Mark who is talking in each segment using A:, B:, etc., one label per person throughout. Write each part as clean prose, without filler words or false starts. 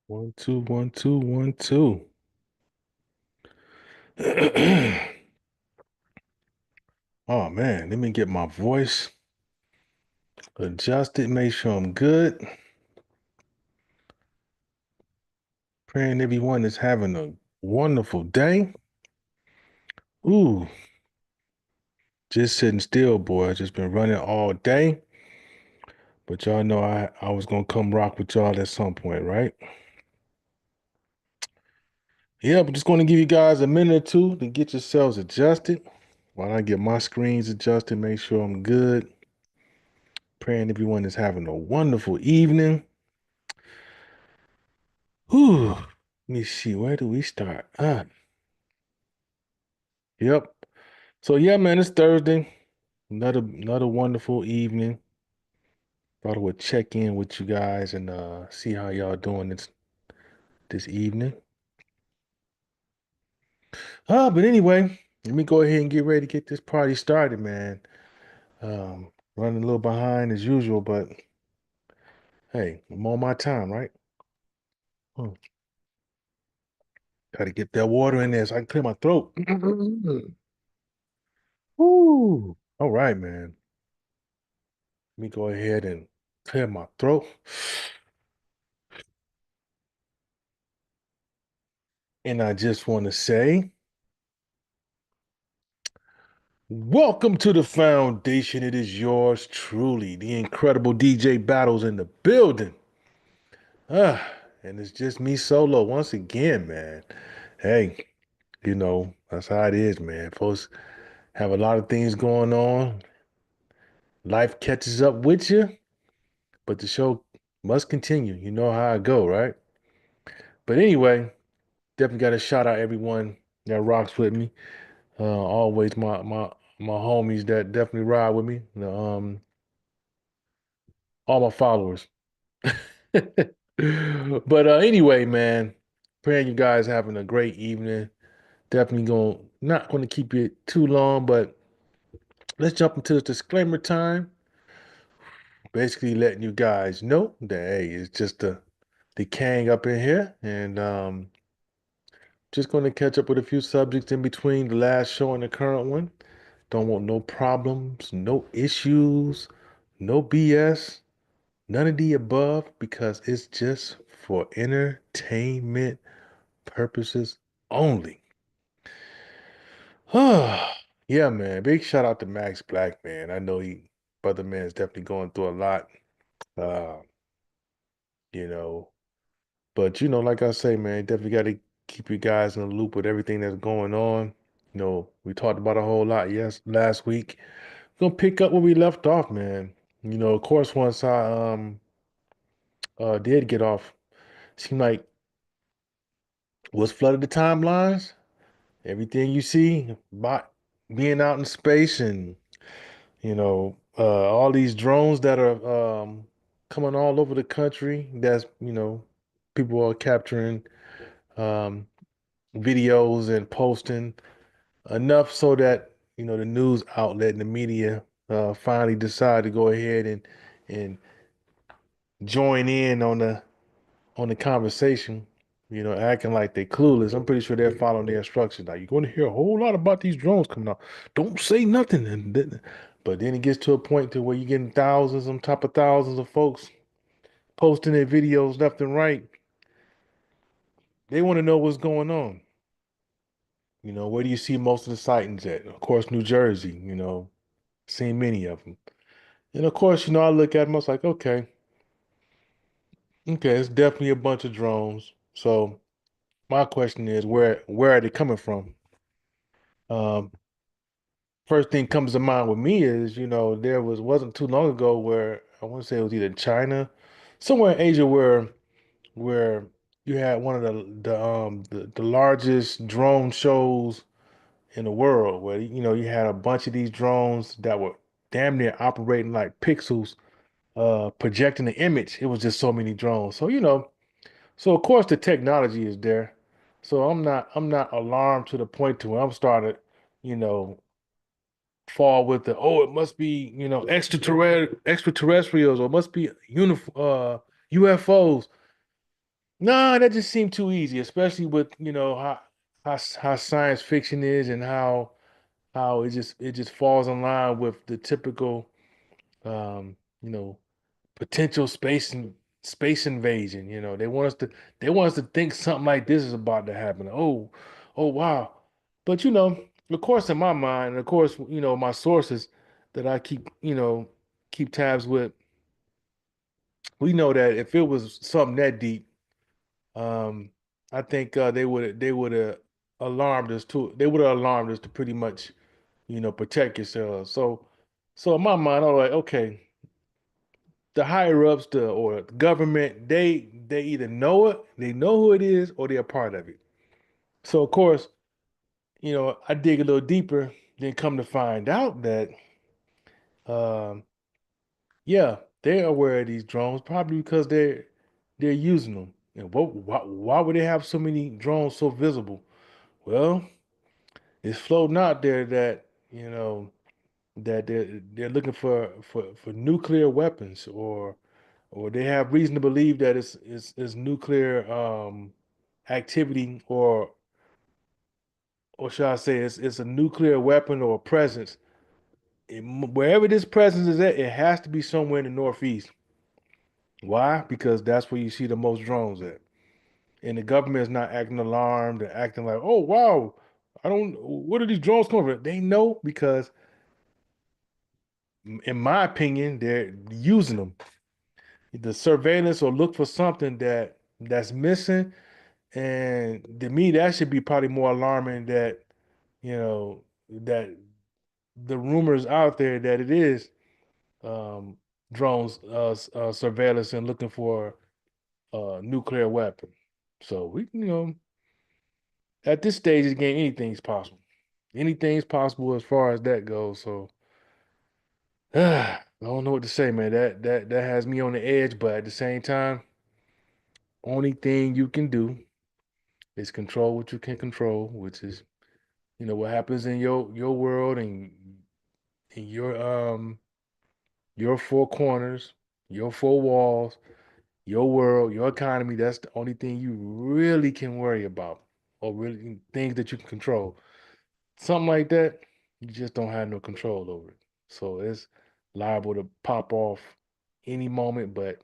A: One, two, one, two, one, two. Oh man, let me get my voice adjusted, make sure I'm good. Praying everyone is having a wonderful day. Ooh, just sitting still, boy. Just been running all day. But y'all know I was gonna come rock with y'all at some point, right? Yeah, but just gonna give you guys a minute or two to get yourselves adjusted while I get my screens adjusted, make sure I'm good. Praying everyone is having a wonderful evening. Whew. Let me see, where do we start? Yep. So yeah, man, it's Thursday. Another wonderful evening. Thought I would check in with you guys and see how y'all doing this evening. But anyway, let me go ahead and get ready to get this party started, man. Running a little behind as usual, but hey, I'm on my time, right? Hmm. Gotta get that water in there so I can clear my throat. Woo. All right, man. Let me go ahead and clear my throat. And I just want to say, welcome to the foundation. It is yours truly, the incredible DJ Battles in the building. Ah, and it's just me solo once again, man. Hey, that's how it is, man. Folks have a lot of things going on. Life catches up with you, but the show must continue. You know how I go, right? But anyway, definitely got to shout out everyone that rocks with me. Always my homies that definitely ride with me. All my followers. But anyway, man, praying you guys having a great evening. Definitely going not going to keep it too long, but let's jump into the disclaimer time. Basically, letting you guys know that hey, it's just the Kang up in here, and just going to catch up with a few subjects in between the last show and the current one. Don't want no problems, no issues, no BS. None of the above because it's just for entertainment purposes only. Yeah, man. Big shout out to Max Black, man. I know brother man is definitely going through a lot. Uh, you know, but like I say, man, definitely got to keep you guys in the loop with everything that's going on. We talked about a whole lot last week. Gonna pick up where we left off, man. Of course, once I did get off, seemed like what's flooded the timelines. Everything you see about being out in space and, all these drones that are coming all over the country, that's, people are capturing um, videos and posting enough so that, the news outlet and the media finally decide to go ahead and join in on the conversation, acting like they're clueless. I'm pretty sure they're following their instructions. Now, you're going to hear a whole lot about these drones coming out. Don't say nothing. But then it gets to a point to where you're getting thousands on top of thousands of folks posting their videos left and right. They want to know what's going on. Where do you see most of the sightings at? Of course, New Jersey, seen many of them. And of course, I look at them, I was like, okay, it's definitely a bunch of drones. So my question is, where are they coming from? Um, First thing comes to mind with me is, there wasn't too long ago where I want to say it was either China, somewhere in Asia where you had one of the largest drone shows in the world where you had a bunch of these drones that were damn near operating like pixels, projecting the image. It was just so many drones. So, so of course the technology is there. So I'm not alarmed to the point to where I'm started, you know, fall with it must be extraterrestrials or it must be UFOs. No, that just seemed too easy, especially with, how science fiction is and how it just falls in line with the typical um, you know, potential space invasion. They want us to think something like this is about to happen. Oh wow. But of course in my mind, and of course, my sources that I keep tabs with, we know that if it was something that deep, um, I think they would have alarmed us to pretty much, protect yourselves. So in my mind, I'm like, okay, the higher ups, or the government, they either know it, they know who it is, or they're a part of it. So of course, I dig a little deeper, then come to find out that um, yeah, they're aware of these drones, probably because they're using them. And why would they have so many drones so visible? Well, it's floating out there that they're looking for nuclear weapons, or they have reason to believe that it's nuclear activity, or should I say it's a nuclear weapon or a presence. Wherever this presence is at, it has to be somewhere in the Northeast. Why? Because that's where you see the most drones at. And the government is not acting alarmed and acting like, oh wow, I don't, where are these drones coming from? They know because, in my opinion, they're using them. The surveillance, or look for something that's missing. And to me, that should be probably more alarming, that the rumors out there that it is um, drones surveillance and looking for a nuclear weapon. So at this stage of the game, anything's possible. Anything's possible as far as that goes. So I don't know what to say, man. That has me on the edge, but at the same time, only thing you can do is control what you can control, which is what happens in your world, and in your four corners, your four walls, your world, your economy. That's the only thing you really can worry about, or really things that you can control. Something like that, you just don't have no control over it. So it's liable to pop off any moment, but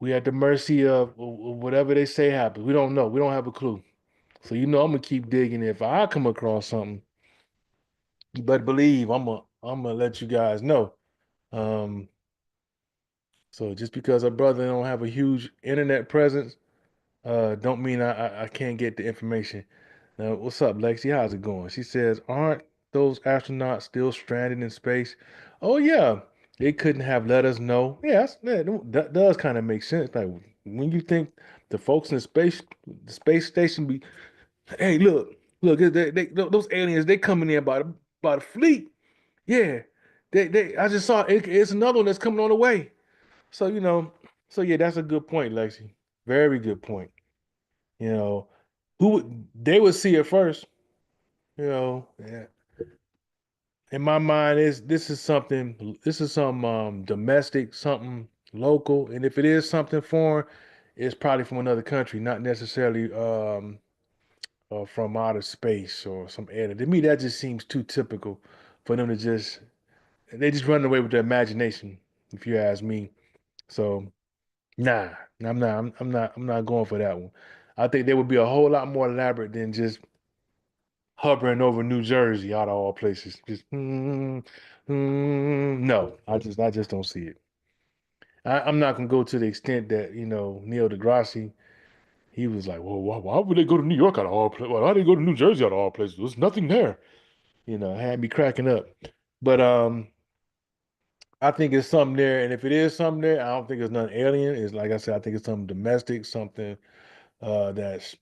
A: we at the mercy of whatever they say happens. We don't know. We don't have a clue. So I'm gonna keep digging. If I come across something, you better believe I'm gonna let you guys know. Um, so just because a brother don't have a huge internet presence, don't mean I can't get the information. Now, what's up, Lexi? How's it going? She says, aren't those astronauts still stranded in space? Oh yeah, they couldn't have let us know. Yeah, that does kind of make sense. Like when you think the folks in the space station be, hey, look, those aliens, they coming in by the fleet. Yeah, I just saw it's another one that's coming on the way. So yeah, that's a good point, Lexi. Very good point. You know, they would see it first. Yeah. In my mind, is this is some domestic, something local, and if it is something foreign, it's probably from another country, not necessarily from outer space or some alien. To me, that just seems too typical for them to they just run away with their imagination, if you ask me. So nah, I'm not going for that one. I think they would be a whole lot more elaborate than just hovering over New Jersey out of all places. Just no, I just don't see it. I'm not gonna go to the extent that Neil deGrasse. He was like, well, why would they go to New York out of all places? Why did they go to New Jersey out of all places? There's nothing there. Had me cracking up. But I think it's something there, and if it is something there, I don't think it's nothing alien. It's like I said, I think it's something domestic, something that's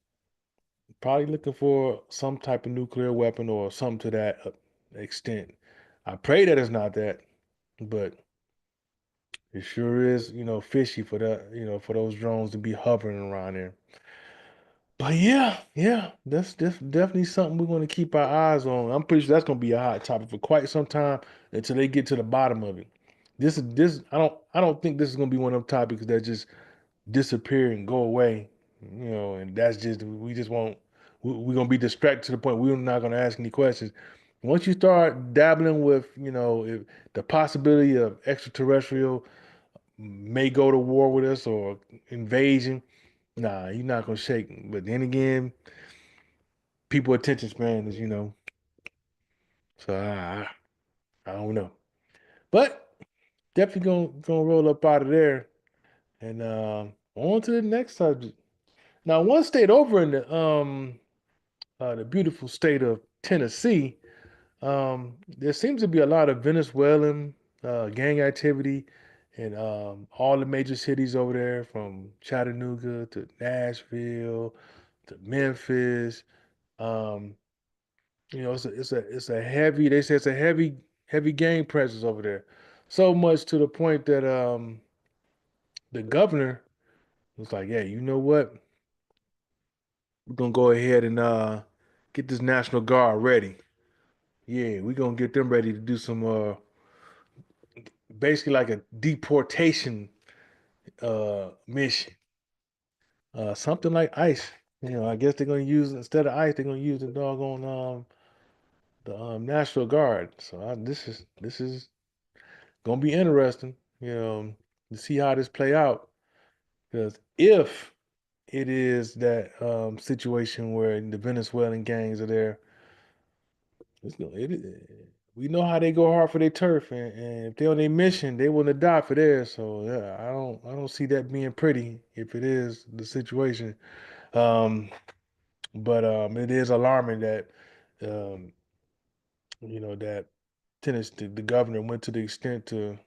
A: probably looking for some type of nuclear weapon or something to that extent. I pray that it's not that, but it sure is, fishy for for those drones to be hovering around there. But yeah, that's definitely something we're going to keep our eyes on. I'm pretty sure that's going to be a hot topic for quite some time until they get to the bottom of it. This I don't think this is going to be one of them topics that just disappear and go away, and that's just we just won't. We're gonna be distracted to the point we're not gonna ask any questions. Once you start dabbling with, if the possibility of extraterrestrial may go to war with us or invasion, nah, you're not gonna shake. But then again, people attention span is, so I don't know. But definitely gonna roll up out of there and on to the next subject. Now, one state over in the beautiful state of Tennessee, there seems to be a lot of Venezuelan gang activity in all the major cities over there, from Chattanooga to Nashville to Memphis. Um, it's a heavy. They say it's a heavy gang presence over there. So much to the point that the governor was like, "Yeah, you know what? We're gonna go ahead and get this National Guard ready. Yeah, we're gonna get them ready to do some basically like a deportation mission. Something like ICE. I guess they're gonna use instead of ICE, they're gonna use the doggone the National Guard. So this is gonna be interesting, to see how this play out. Because if it is that situation where the Venezuelan gangs are there, we know how they go hard for their turf, and if they're on their mission, they want to die for theirs. So yeah, I don't see that being pretty if it is the situation. Um, but it is alarming that um, that Tennessee, the governor went to the extent to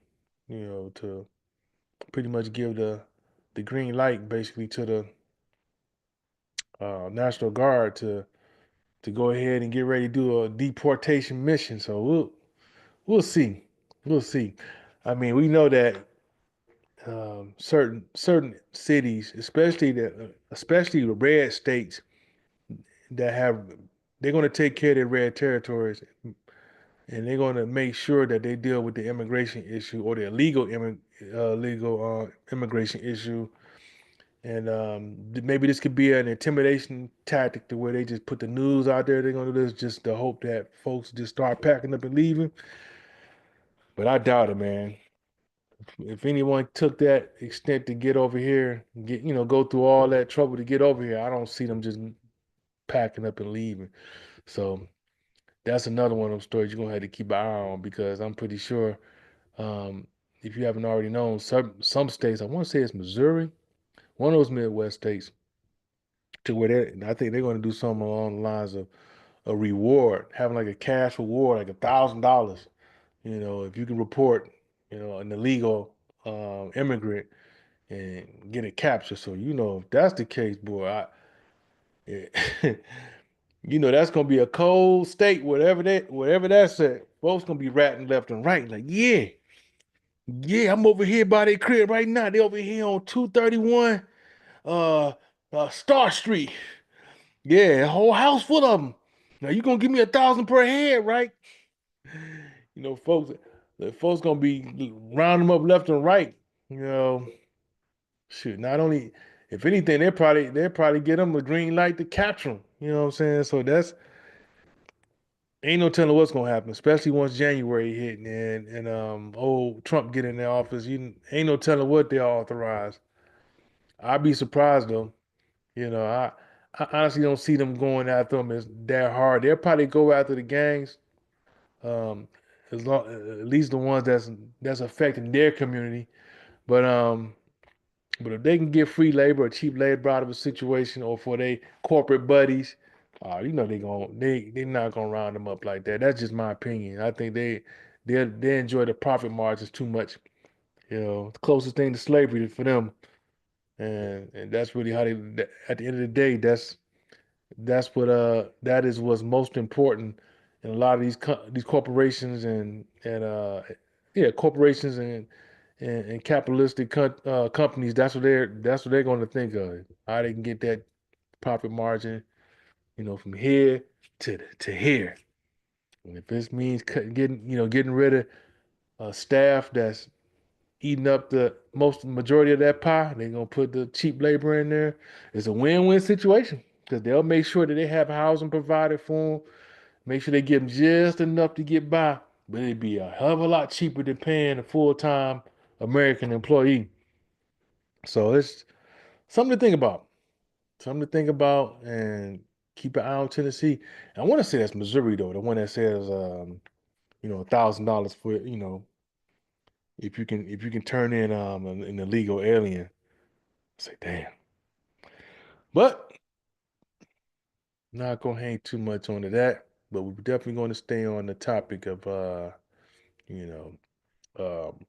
A: pretty much give the green light basically to the National Guard to go ahead and get ready to do a deportation mission. So we'll see. We'll see. I mean, we know that certain cities, especially the red states that have, they're going to take care of their red territories, and they're going to make sure that they deal with the immigration issue or the legal immigration issue. And maybe this could be an intimidation tactic to where they just put the news out there. They're going to do this just to hope that folks just start packing up and leaving. But I doubt it, man. If anyone took that extent to get over here, go through all that trouble to get over here, I don't see them just packing up and leaving. So that's another one of those stories you're gonna have to keep an eye on, because I'm pretty sure, um, if you haven't already known, some states, I want to say it's Missouri, one of those Midwest states, to where I think they're going to do something along the lines of a reward, having like a cash reward, like $1,000. If you can report, an illegal immigrant and get it captured. So if that's the case, boy, yeah, that's gonna be a cold state, whatever that's at. Folks gonna be ratting left and right, like, yeah, yeah, I'm over here by their crib right now. They over here on 231 uh, Star Street. Yeah, a whole house full of them. Now you gonna give me 1,000 per head, right? Folks, the folks gonna be rounding them up left and right. You know, Shoot, not only, if anything, they'll probably get them a green light to capture them. You know what I'm saying? So that's ain't no telling what's gonna happen, especially once January hit and old Trump get in the office. You ain't no telling what they authorize. I'd be surprised though. I honestly don't see them going after them as that hard. They'll probably go after the gangs, um, as long at least the ones that's affecting their community. But if they can get free labor or cheap labor out of a situation, or for their corporate buddies, they're not gonna round them up like that. That's just my opinion. I think they enjoy the profit margins too much. The closest thing to slavery for them, and that's really how they. At the end of the day, that is what's most important in a lot of these corporations and yeah, corporations and capitalistic companies. That's what they're going to think of, how they can get that profit margin, from here to here. And if this means getting rid of staff eating up the most majority of that pie. They're gonna put the cheap labor in there. It's a win-win situation because they'll make sure that they have housing provided for them. Make sure they give them just enough to get by, but it'd be a hell of a lot cheaper than paying a full-time American employee. So it's something to think about. Something to think about, and keep an eye on Tennessee. And I want to say that's Missouri though, the one that says $1,000 for if you can turn in an illegal alien. I say, damn. But not gonna hang too much onto that. But we're definitely going to stay on the topic of you know, um,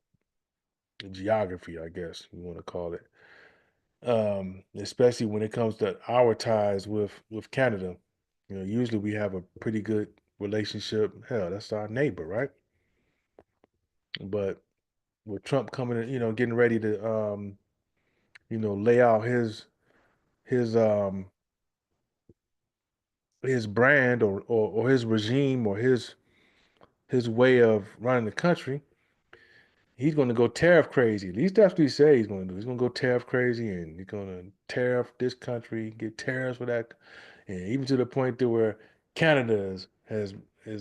A: geography, I guess you want to call it. Especially when it comes to our ties with Canada. Usually we have a pretty good relationship. Hell, that's our neighbor, right? But with Trump coming in, getting ready to lay out his his brand or his regime or his way of running the country, he's going to go tariff crazy. At least that's what he said he's going to do. He's going to go tariff crazy, and he's going to tariff this country, get tariffs for that, and even to the point to where Canada is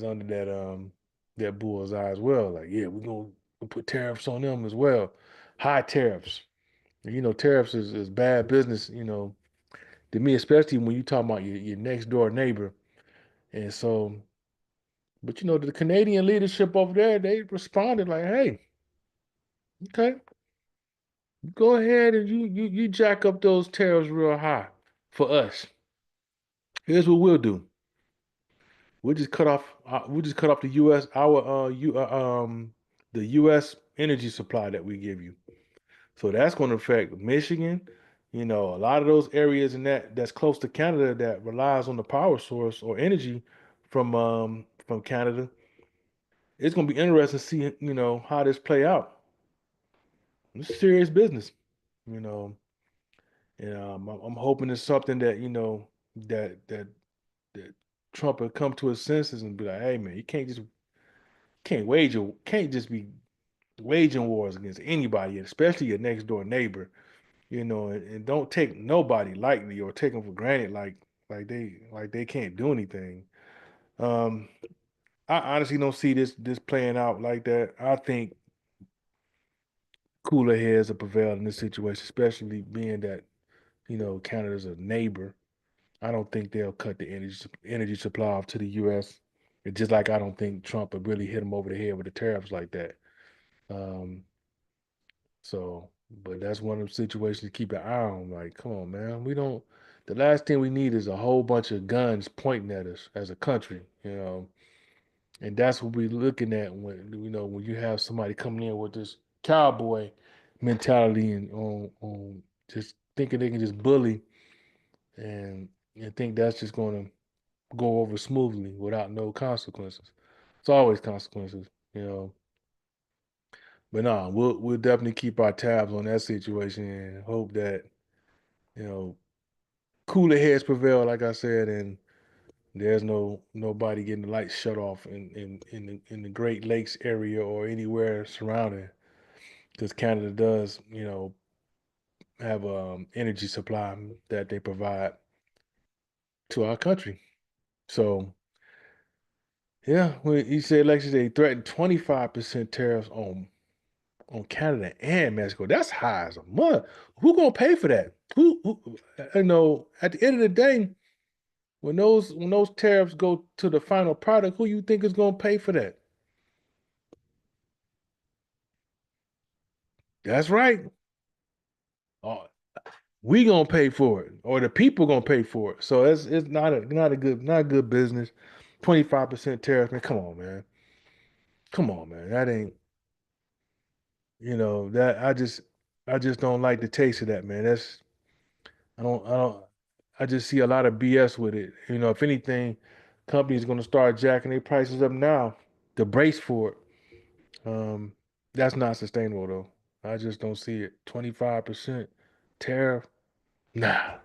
A: under that bull's eye as well. Like, yeah, we're going to put tariffs on them as well, high tariffs. Tariffs is bad business. To me, especially when you talk about your next door neighbor, and so. But the Canadian leadership over there, they responded like, "Hey, okay, go ahead and you jack up those tariffs real high for us. Here's what we'll do. We'll just cut off the U.S. the U.S. energy supply that we give you. So that's going to affect Michigan. A lot of those areas in that's close to Canada that relies on the power source or energy from Canada. It's going to be interesting to see how this play out. It's serious business. You know, and I'm hoping it's something that that Trump will come to his senses and be like, hey man, you can't just be waging wars against anybody, especially your next door neighbor. And don't take nobody lightly or take them for granted like they can't do anything. Um, I honestly don't see this playing out like that. I think cooler heads will prevail in this situation, especially being that Canada's a neighbor. I don't think they'll cut the energy supply off to the U.S. It's just like I don't think Trump would really hit him over the head with the tariffs like that. Um, but that's one of the situations to keep an eye on. Like, come on, man, we don't. The last thing we need is a whole bunch of guns pointing at us as a country, and that's what we're looking at when you have somebody coming in with this cowboy mentality and on just thinking they can just bully and think that's just going to go over smoothly without no consequences. It's always consequences, you know. But no, we'll definitely keep our tabs on that situation and hope that you know cooler heads prevail, like I said, and there's nobody getting the lights shut off in the Great Lakes area or anywhere surrounding, because Canada does have energy supply that they provide to our country. So yeah, when you say elections, they threatened 25% tariffs on Canada and Mexico. That's high as a month. Who gonna pay for that? Who at the end of the day, when those tariffs go to the final product, who you think is gonna pay for that? That's right. Oh, we gonna pay for it, or the people gonna pay for it. So it's not a good business. 25% tariff, man. Come on, man. Come on, man. That ain't that I just don't like the taste of that, man. I don't I just see a lot of BS with it. If anything, companies gonna start jacking their prices up now to brace for it. Um, that's not sustainable though. I just don't see it. 25% tariff. Nah,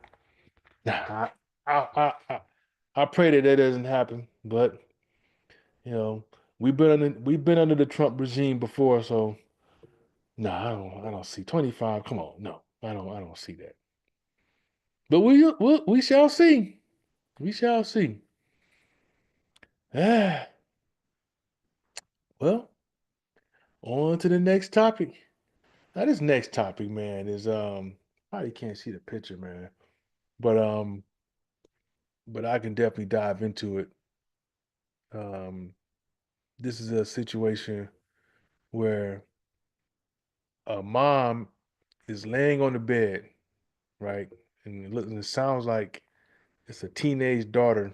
A: nah. I pray that doesn't happen. But you know, we've been under the Trump regime before, so No, I don't see 25. Come on, no, I don't see that. But we shall see. We shall see. Ah, well, on to the next topic. Now this next topic, man, is probably can't see the picture, man. But but I can definitely dive into it. Um, this is a situation where a mom is laying on the bed, right? And it sounds like it's a teenage daughter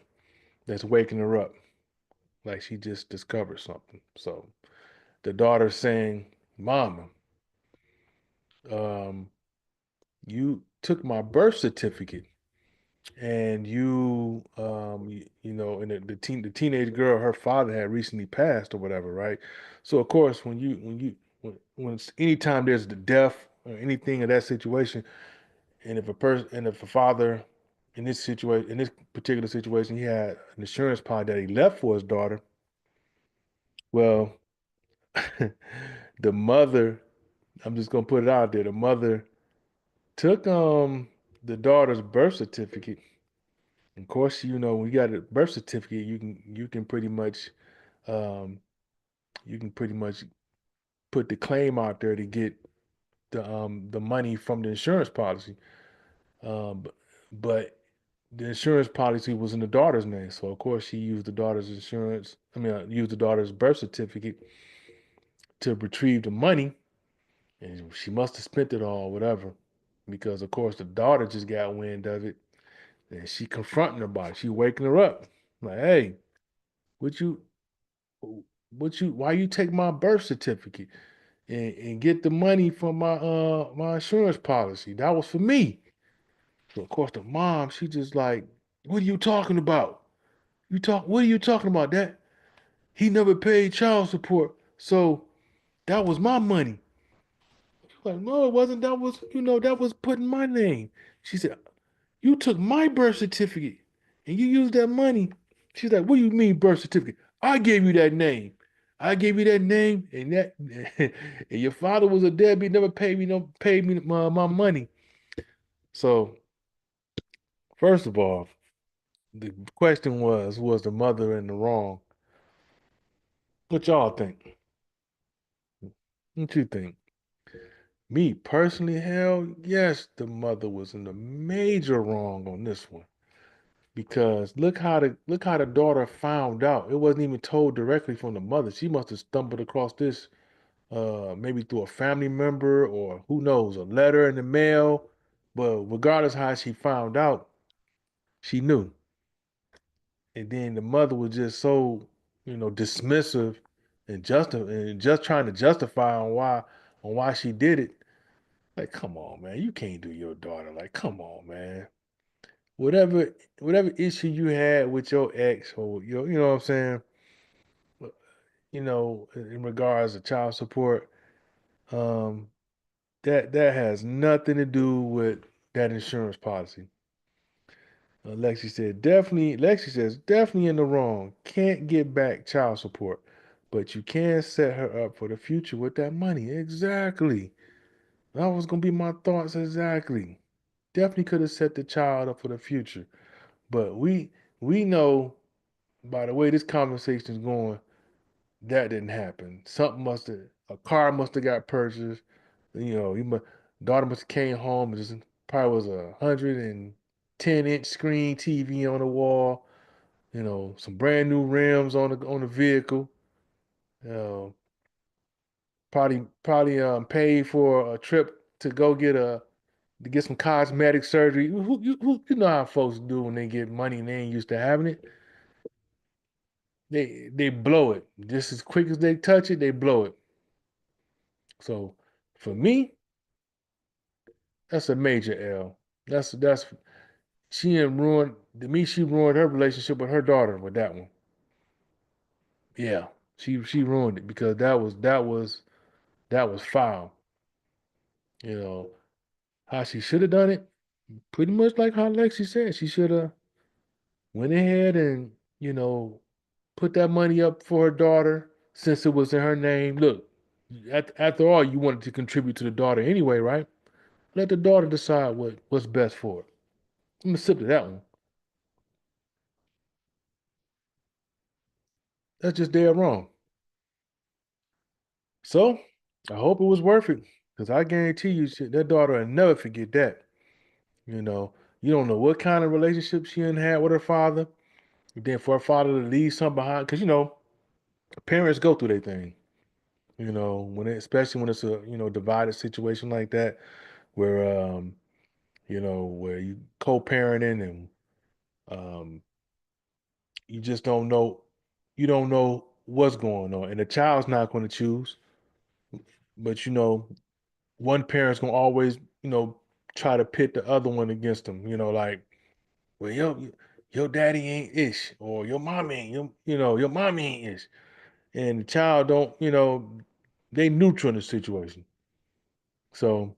A: that's waking her up, like she just discovered something. So the daughter's saying, "Mama, um, you took my birth certificate, and and the teenage girl, her father had recently passed or whatever, right? So of course, when it's, anytime there's the death or anything of that situation, and if a father in this particular situation, he had an insurance policy that he left for his daughter. Well, the mother, I'm just gonna put it out there, the mother took the daughter's birth certificate. Of course, when you got a birth certificate, um you can pretty much put the claim out there to get the money from the insurance policy. But, but the insurance policy was in the daughter's name, so of course she used the daughter's insurance. I mean, used the daughter's birth certificate to retrieve the money, and she must have spent it all, whatever, because of course the daughter just got wind of it, and she confronting her about it. She waking her up, like, "Hey, what you, why you take my birth certificate and get the money from my insurance policy? That was for me." So of course the mom, she just like, "What are you talking about? What are you talking about? That he never paid child support, so that was my money." Like, no, it wasn't. That was put in my name. She said, "You took my birth certificate and you used that money." She's like, "What do you mean birth certificate? I gave you that name. I gave you that name, and that and your father was a deadbeat, never paid me my money." So first of all, the question was the mother in the wrong? What y'all think? What you think? Me personally, hell yes, the mother was in the major wrong on this one. Because look how the daughter found out. It wasn't even told directly from the mother. She must have stumbled across this maybe through a family member, or who knows, a letter in the mail. But regardless how she found out, she knew. And then the mother was just so, dismissive and just trying to justify on why she did it. Like, come on, man, you can't do your daughter. Like, come on, man. Whatever issue you had with your ex, or you know what I'm saying, in regards to child support, um, that has nothing to do with that insurance policy. Lexi says definitely in the wrong. Can't get back child support, but you can set her up for the future with that money. Exactly. That was gonna be my thoughts exactly. Definitely could have set the child up for the future. But we know by the way this conversation is going, that didn't happen. A car must have got purchased. Daughter must have came home and just probably was 110-inch screen TV on the wall. Some brand new rims on the vehicle. Uh, probably paid for a trip to go to get some cosmetic surgery. You know how folks do when they get money and they ain't used to having it. They blow it just as quick as they touch it. They blow it. So for me, that's a major L. That's she ruined her relationship with her daughter with that one. Yeah. She ruined it because that was foul. You know, how she should have done it, pretty much like how Lexi said. She should have went ahead and, put that money up for her daughter since it was in her name. Look, After all, you wanted to contribute to the daughter anyway, right? Let the daughter decide what's best for her. I'm gonna sip to that one. That's just dead wrong. So I hope it was worth it, because I guarantee you, that daughter will never forget that. You know, you don't know what kind of relationship she done had with her father. And then for her father to leave something behind, because parents go through their thing. Especially when it's a divided situation like that, where where you co-parenting and um, you just don't know, you don't know what's going on, and the child's not going to choose, but one parent's gonna always try to pit the other one against them. Like, well, your daddy ain't ish, or your mom ain't your mom ain't ish, and the child don't they neutral in the situation. So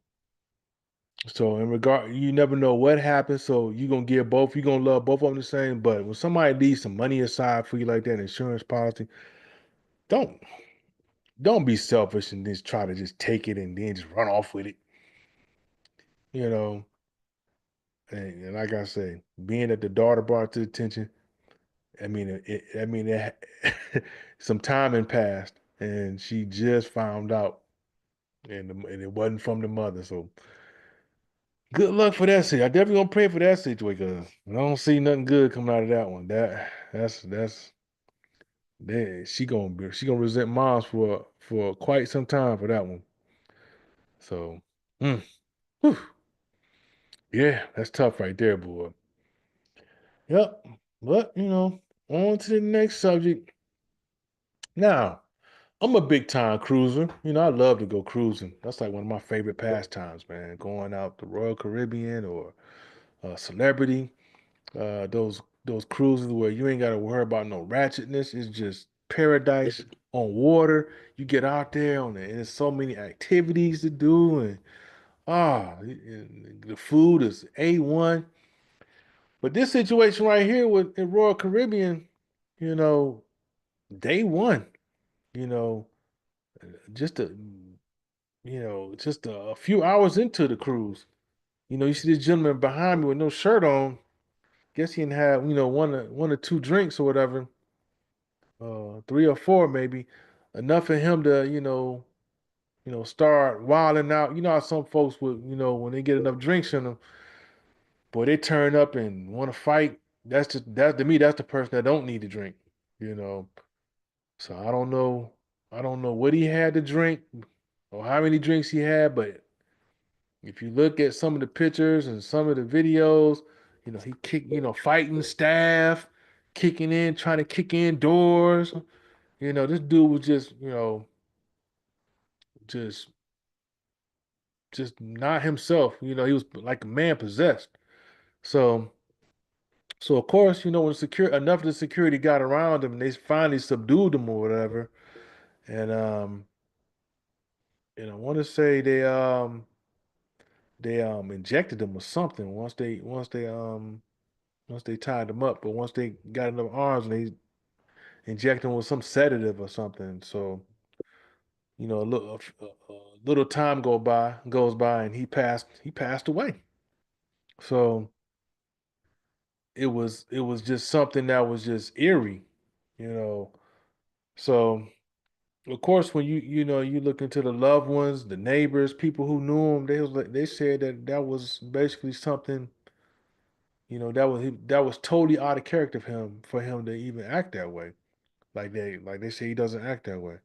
A: in regard, you never know what happens. So you're gonna love both of them the same. But when somebody leaves some money aside for you like that, insurance policy, don't don't be selfish and just try to just take it and then just run off with it. You know, and like I say, being that the daughter brought it to attention, some time had passed, and she just found out, and it wasn't from the mother. So good luck for that situation. I definitely gonna pray for that situation, because I don't see nothing good coming out of that one. That's she gonna resent moms for quite some time for that one. So, mm, whew, yeah, that's tough right there, boy. Yep. But on to the next subject. Now, I'm a big time cruiser. I love to go cruising. That's like one of my favorite pastimes, man. Going out the Royal Caribbean or Celebrity. Those cruises where you ain't got to worry about no ratchetness. It's just paradise on water. You get out there on it, and there's so many activities to do, and the food is A1. But this situation right here with in Royal Caribbean, you know, day one, you know, just a a few hours into the cruise, you see this gentleman behind me with no shirt on. Guess he didn't have, one or two drinks or whatever, three or four maybe, enough for him to, start wilding out. You know how some folks would, when they get enough drinks in them, boy, they turn up and want to fight. That to me, that's the person that don't need to drink, you know. So I don't know what he had to drink or how many drinks he had, but if you look at some of the pictures and some of the videos, he kicked, fighting staff, kicking in, trying to kick in doors. This dude was just just not himself. He was like a man possessed. So of course, when enough of the security got around him, and they finally subdued him or whatever. And I want to say they injected him with something once they tied him up, but once they got enough arms and they injected him with some sedative or something. So a little time goes by, and he passed away. So it was just something that was just eerie, you know. So of course, when you look into the loved ones, the neighbors, people who knew him, they said that was basically something, that was totally out of character for him to even act that way. Like they say he doesn't act that way.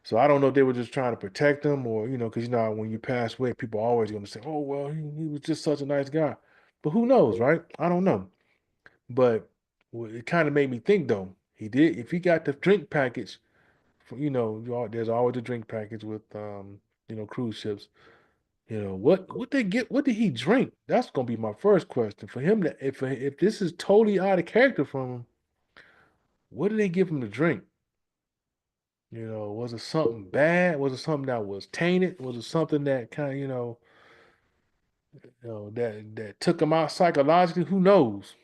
A: So I don't know if they were just trying to protect him, or because when you pass away, people are always going to say, "Oh well, he was just such a nice guy," but who knows, right? I don't know. But it kind of made me think though. He did if he got the drink package, there's always a drink package with cruise ships. What they get? What did he drink? That's gonna be my first question for him. If this is totally out of character from him, what did they give him to drink? Was it something bad? Was it something that was tainted? Was it something that kind of that took him out psychologically? Who knows?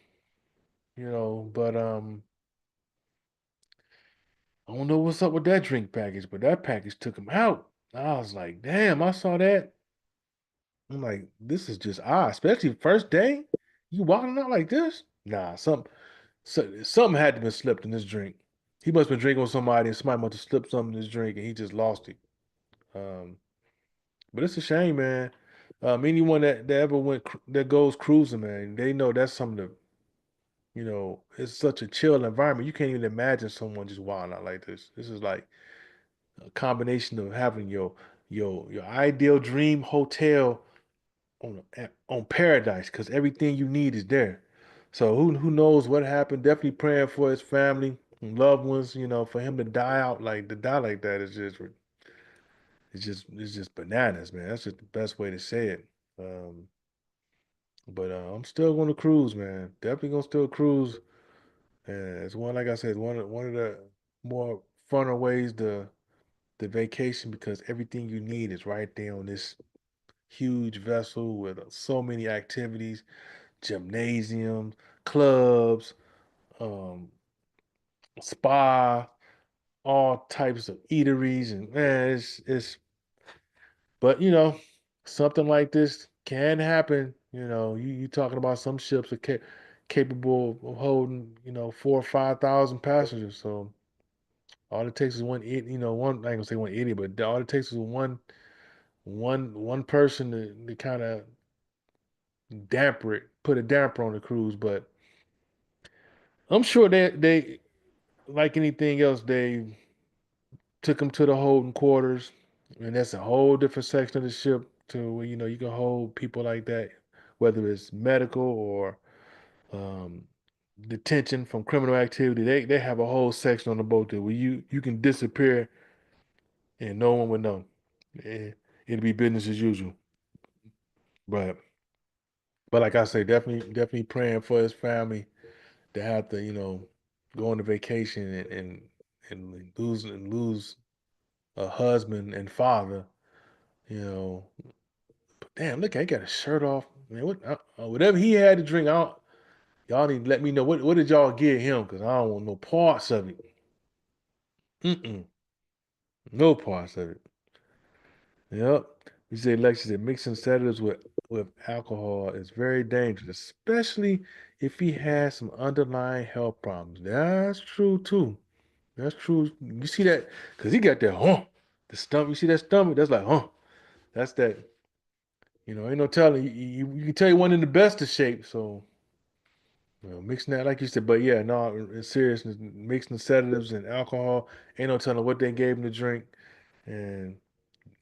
A: But I don't know what's up with that drink package, but that package took him out. I was like, damn, I saw that. I'm like, this is just odd, especially first day. You walking out like this? Nah, something had to been slipped in this drink. He must have been drinking with somebody, and somebody must have slipped something in his drink, and he just lost it. Um, but it's a shame, man. Anyone that ever that goes cruising, man, they know that's some of the, it's such a chill environment. You can't even imagine someone just wilding out like this. This is like a combination of having your ideal dream hotel on paradise because everything you need is there. So who knows what happened? Definitely praying for his family and loved ones. For him to die like that is it's just bananas, man. That's just the best way to say it. Um, but I'm still going to cruise, man. Definitely gonna still cruise. And it's one, like I said, one of the more funner ways the vacation because everything you need is right there on this huge vessel with so many activities, gymnasiums, clubs, um, spa, all types of eateries, and man, it's. But something like this can happen. You talking about some ships are capable of holding 4 or 5 thousand passengers. So all it takes is one. I ain't gonna say one idiot, but all it takes is one person to kind of put a damper on the cruise. But I'm sure they like anything else, they took them to the holding quarters, and that's a whole different section of the ship to where you can hold people like that, whether it's medical or um, detention from criminal activity. They have a whole section on the boat there where you can disappear and no one would know. Eh, It'd be business as usual. But like I say, definitely praying for his family to have to go on a vacation and lose a husband and father. You know, but damn, look, I got a shirt off. Man, whatever he had to drink, y'all need to let me know what did y'all give him because I don't want no parts of it. Mm-mm, no parts of it. Yep. You say Lexi said mixing sedatives with alcohol is very dangerous, especially if he has some underlying health problems. That's true too. That's true. You see that? Because he got that, the stomach. You see that stomach? That's like, That's that. Ain't no telling. You can tell you one in the best of shape. So, mixing that, like you said, but yeah, no, in seriousness, mixing the sedatives and alcohol, ain't no telling what they gave him to drink. And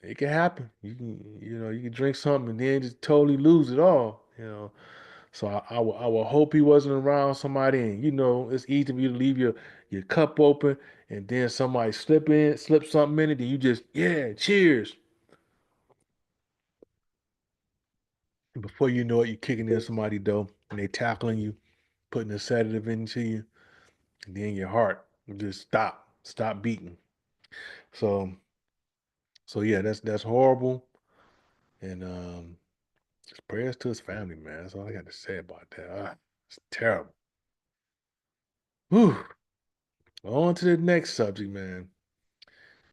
A: it can happen. You can drink something and then just totally lose it all. So I will hope he wasn't around somebody, and it's easy for you to leave your cup open, and then somebody slip something in it, then you just cheers. And before you know it, you're kicking in somebody's door, and they tackling you, putting a sedative into you, and then your heart just stop beating. So yeah, that's horrible, and just prayers to his family, man. That's all I got to say about that. It's terrible. Whew. On to the next subject, man.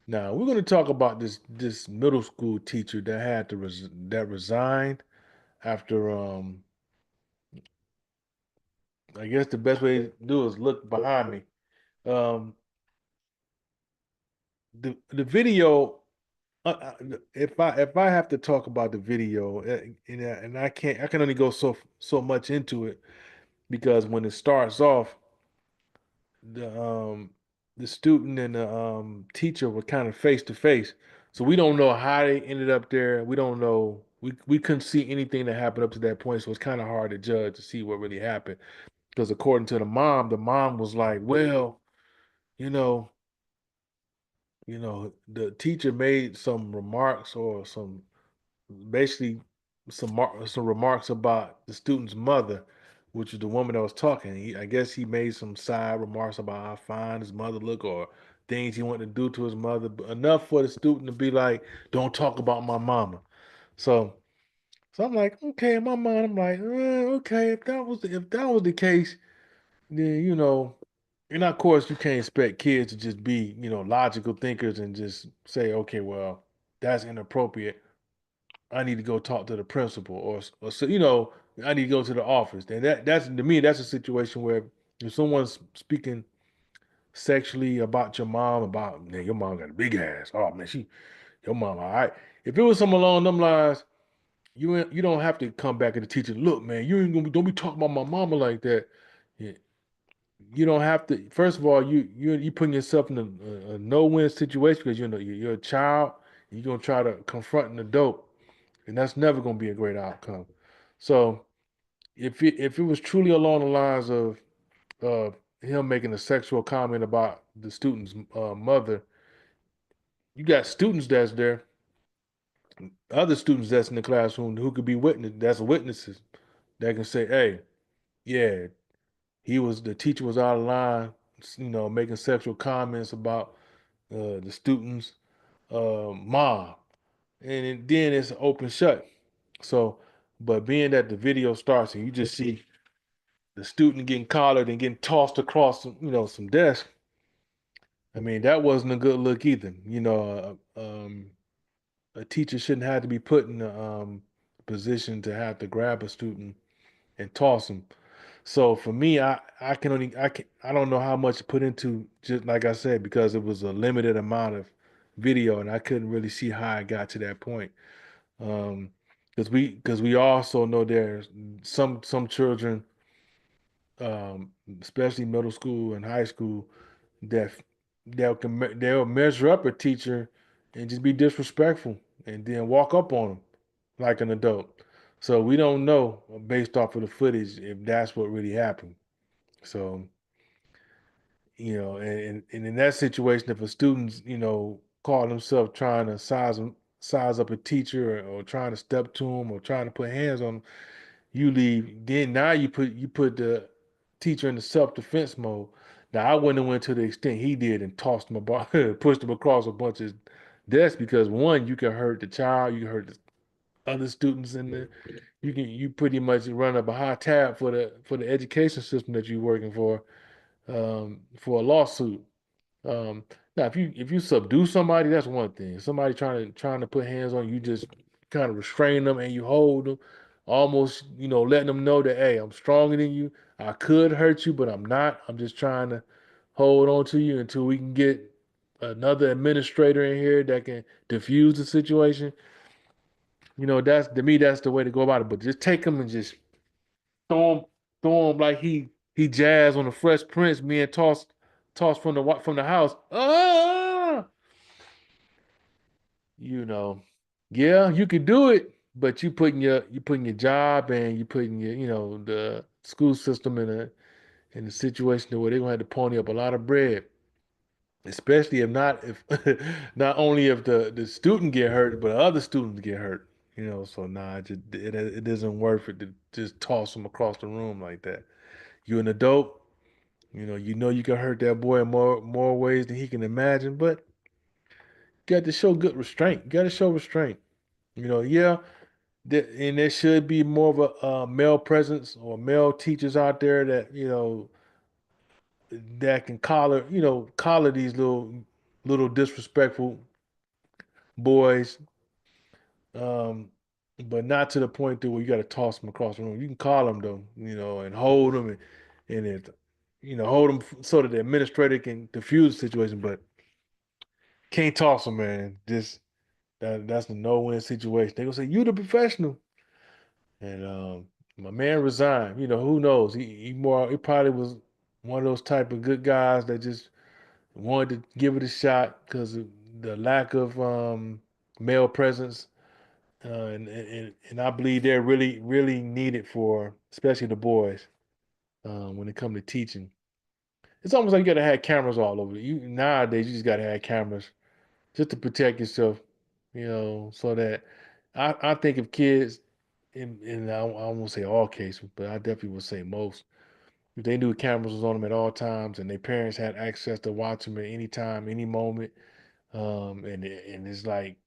A: Now we're going to talk about this middle school teacher that that resigned after I guess the best way to do is look behind me. Um the video if I have to talk about the video and I can only go so much into it because when it starts off the um the student and the teacher were kind of face to face. So we don't know how they ended up there. We don't know. We couldn't see anything that happened up to that point. So it's kind of hard to judge to see what really happened. Because according to the mom was like, well, you know, the teacher made some remarks or some basically some remarks about the student's mother, which is the woman that was talking. I guess he made some side remarks about how fine his mother looked or things he wanted to do to his mother, but enough for the student to be like, "Don't talk about my mama." So, I'm like, okay, in my mind, I'm like, okay, if that was the case, then And of course, you can't expect kids to just be, logical thinkers and just say, okay, well, that's inappropriate. I need to go talk to the principal, or so, I need to go to the office. And that's to me, that's a situation where if someone's speaking sexually about your mom, about man, your mom got a big ass. Oh man, your mom, all right. If it was something along them lines, you don't have to come back to the teacher. Look, man, you ain't gonna be, don't be talking about my mama like that. Yeah, you don't have to. First of all, you putting yourself in a no-win situation because you're a child. You're gonna try to confront an adult, and that's never gonna be a great outcome. So if it was truly along the lines of him making a sexual comment about the student's mother, you got students that's there, other students that's in the classroom who could be that's witnesses that can say, hey, yeah, the teacher was out of line, making sexual comments about the student's mom, and then it's open shut. So, but being that the video starts and you just see the student getting collared and getting tossed across, some desk, I mean, that wasn't a good look either. A teacher shouldn't have to be put in a position to have to grab a student and toss them. So for me, I don't know how much to put into, just like I said, because it was a limited amount of video and I couldn't really see how I got to that point. Um, because we also know there's some children, especially middle school and high school, that they'll measure up a teacher and just be disrespectful and then walk up on them like an adult. So we don't know based off of the footage if that's what really happened. So, and in that situation, if a student's, call themselves trying to size up a teacher or trying to step to him or trying to put hands on him, you leave. Then now you put the teacher in the self-defense mode. Now I wouldn't have went to the extent he did and tossed him about, pushed him across a bunch of desks because one, you can hurt the child, you can hurt the other students in there. You pretty much run up a high tab for the education system that you're working for a lawsuit. Um, Now, if you subdue somebody, that's one thing. Somebody trying to put hands on you, just kind of restrain them and you hold them, almost letting them know that hey, I'm stronger than you. I could hurt you, but I'm not. I'm just trying to hold on to you until we can get another administrator in here that can diffuse the situation. That's to me, that's the way to go about it. But just take them and just throw him, throw him like he jazz on the Fresh Prince, being tossed from the house. You know, yeah, you could do it, but you putting your job and you putting your the school system in a situation where they're gonna have to pony up a lot of bread, especially if not only if the student get hurt, but other students get hurt. So nah, it isn't worth it to just toss them across the room like that. You're an adult. You can hurt that boy in more ways than he can imagine, but you got to show good restraint. You got to show restraint. Yeah, and there should be more of a male presence or male teachers out there that that can collar these little disrespectful boys, um, but not to the point to where you got to toss them across the room. You can call them though, and hold them and it, hold them so that the administrator can diffuse the situation, but can't toss them, man. Just that's a no-win situation. They gonna say you the professional, and my man resigned. Who knows? He probably was one of those type of good guys that just wanted to give it a shot because of the lack of male presence, and I believe they're really really needed for especially the boys when it comes to teaching. It's almost like you gotta have cameras all over. You nowadays you just gotta have cameras just to protect yourself, so that I think if kids, in I won't say all cases, but I definitely would say most, if they knew cameras was on them at all times and their parents had access to watch them at any time, any moment, and it's like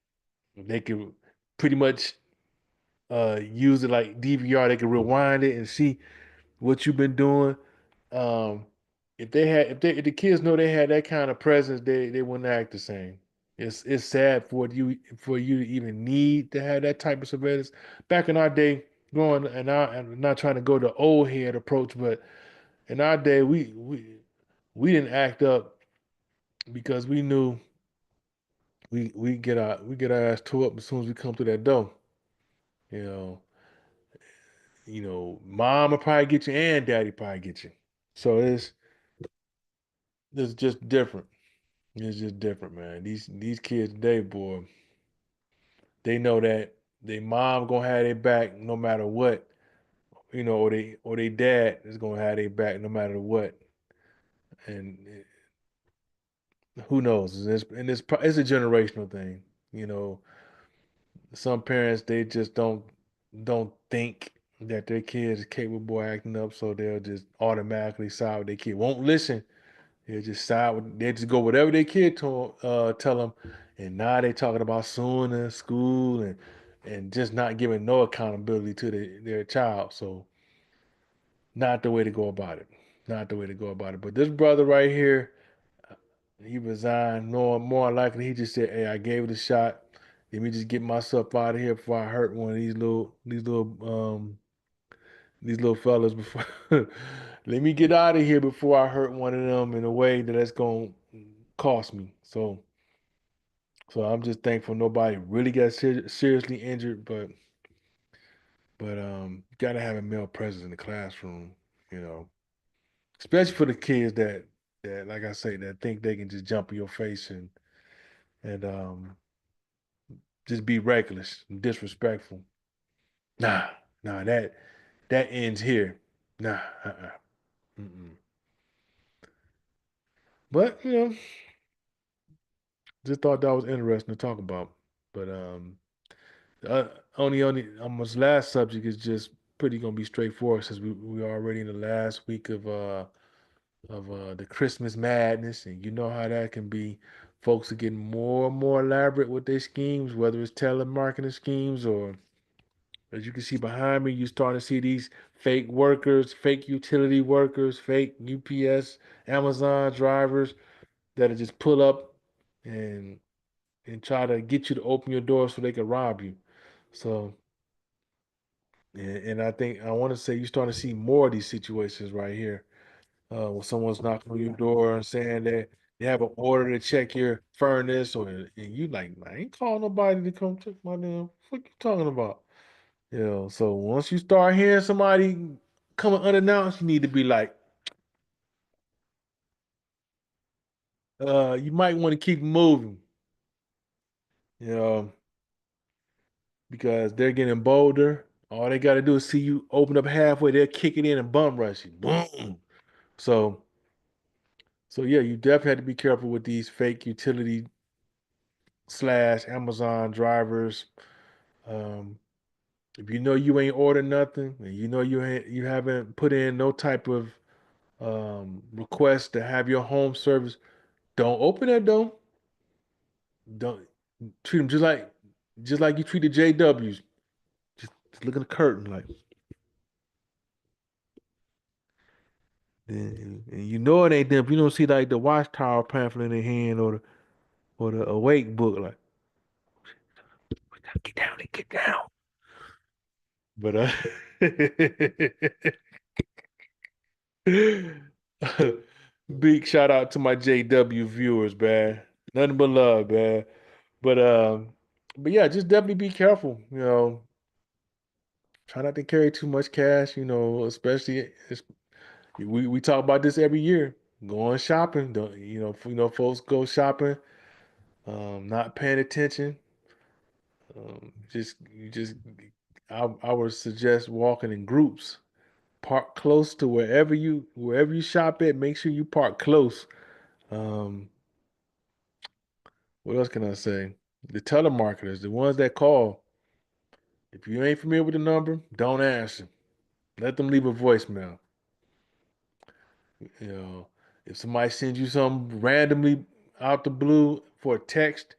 A: they could pretty much use it like DVR, they could rewind it and see what you've been doing. Um, if the kids know they had that kind of presence, they wouldn't act the same. It's sad for you to even need to have that type of surveillance. Back in our day, going and I'm not trying to go the old head approach, but in our day, we didn't act up because we knew we get our ass tore up as soon as we come through that door. You know, mom will probably get you and daddy probably get you. So it's just different. It's just different, man. These kids today, boy, they know that their mom gonna have their back no matter what, or they dad is gonna have their back no matter what. And who knows? It's a generational thing. You know, some parents they just don't think that their kids is capable of acting up, so they'll just automatically side with their kid. Won't listen. They just go whatever their kid tell them, and now they talking about suing the school and just not giving no accountability to their child. So not the way to go about it. Not the way to go about it. But this brother right here, he resigned. No more likely, he just said, "Hey, I gave it a shot. Let me just get myself out of here before I hurt one of these little fellas before. Let me get out of here before I hurt one of them in a way that's gonna cost me." So I'm just thankful nobody really got seriously injured, but you gotta have a male presence in the classroom, you know, especially for the kids that like I say that think they can just jump in your face and just be reckless and disrespectful. Nah, nah, that ends here. Nah, mm-mm. But just thought that was interesting to talk about. But uh, only on this last subject is just pretty gonna be straightforward since we already in the last week of the Christmas madness, and you know how that can be. Folks are getting more and more elaborate with their schemes, whether it's telemarketing schemes or, as you can see behind me, you're starting to see these fake workers, fake utility workers, fake UPS, Amazon drivers that'll just pull up and try to get you to open your door so they can rob you. So, and I think I want to say you're starting to see more of these situations right here, when someone's knocking on your door and saying that they have an order to check your furnace, and you like, I ain't calling nobody to come check my damn. What you talking about? So once you start hearing somebody coming unannounced, you need to be like, you might want to keep moving, you know, because they're getting bolder. All they got to do is see you open up halfway, they'll kick it in and bum rush you. Boom. So, so yeah, you definitely have to be careful with these fake utility slash Amazon drivers. Um, if you know you ain't ordered nothing, and you know you haven't put in no type of request to have your home service, don't open that door. Don't treat them just like you treated JWs. Just look at the curtain like, and you know it ain't them. If you don't see like the Watchtower pamphlet in their hand or the Awake book, like, get down and get down. But big shout out to my JW viewers, man. Nothing but love, man. But um, but yeah, just definitely be careful. Try not to carry too much cash. Especially we talk about this every year. Going shopping, don't folks go shopping, not paying attention. Just you just I would suggest walking in groups. Park close to wherever you shop at. Make sure you park close. Um, what else can I say? The telemarketers, the ones that call. If you ain't familiar with the number, don't answer. Let them leave a voicemail. You know, if somebody sends you something randomly out the blue for a text,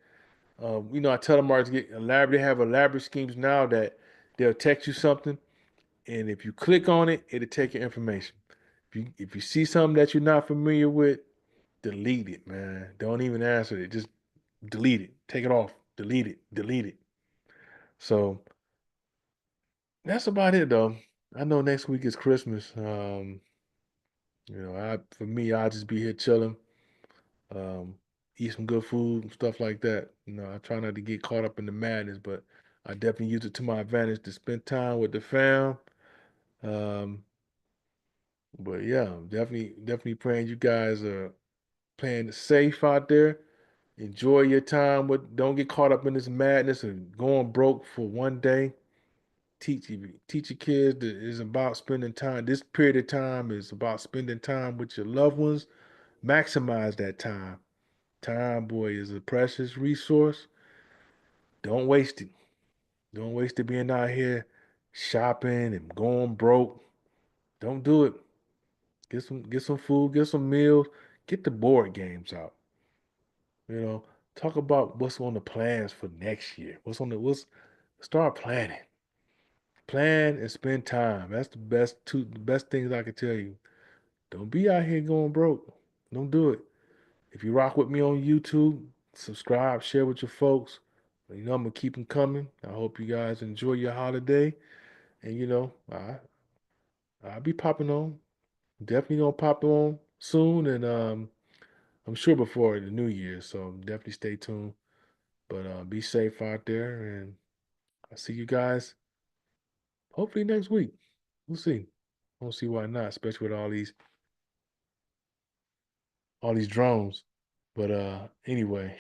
A: our telemarketers get elaborate. They have elaborate schemes now that they'll text you something, and if you click on it, it'll take your information. If you see something that you're not familiar with, delete it, man. Don't even answer it. Just delete it. Take it off. Delete it. Delete it. So that's about it though. I know next week is Christmas. For me, I'll just be here chilling, um, eat some good food and stuff like that. I try not to get caught up in the madness, but I definitely use it to my advantage to spend time with the fam. Um, but yeah, I'm definitely praying you guys are playing it safe out there. Enjoy your time with. Don't get caught up in this madness and going broke for one day. Teach your kids that it's about spending time. This period of time is about spending time with your loved ones. Maximize that time. Time, boy, is a precious resource. Don't waste it. Don't waste it being out here shopping and going broke. Don't do it. Get some food, get some meals, get the board games out. You know, talk about what's on the plans for next year. What's start planning. Plan and spend time. That's the best things I can tell you. Don't be out here going broke. Don't do it. If you rock with me on YouTube, subscribe, share with your folks. I'm gonna keep them coming. I hope you guys enjoy your holiday. And I'll be popping on. Definitely gonna pop on soon, and I'm sure before the New Year. So definitely stay tuned. But be safe out there, and I'll see you guys hopefully next week. We'll see. I don't see why not, especially with all these drones. But anyway.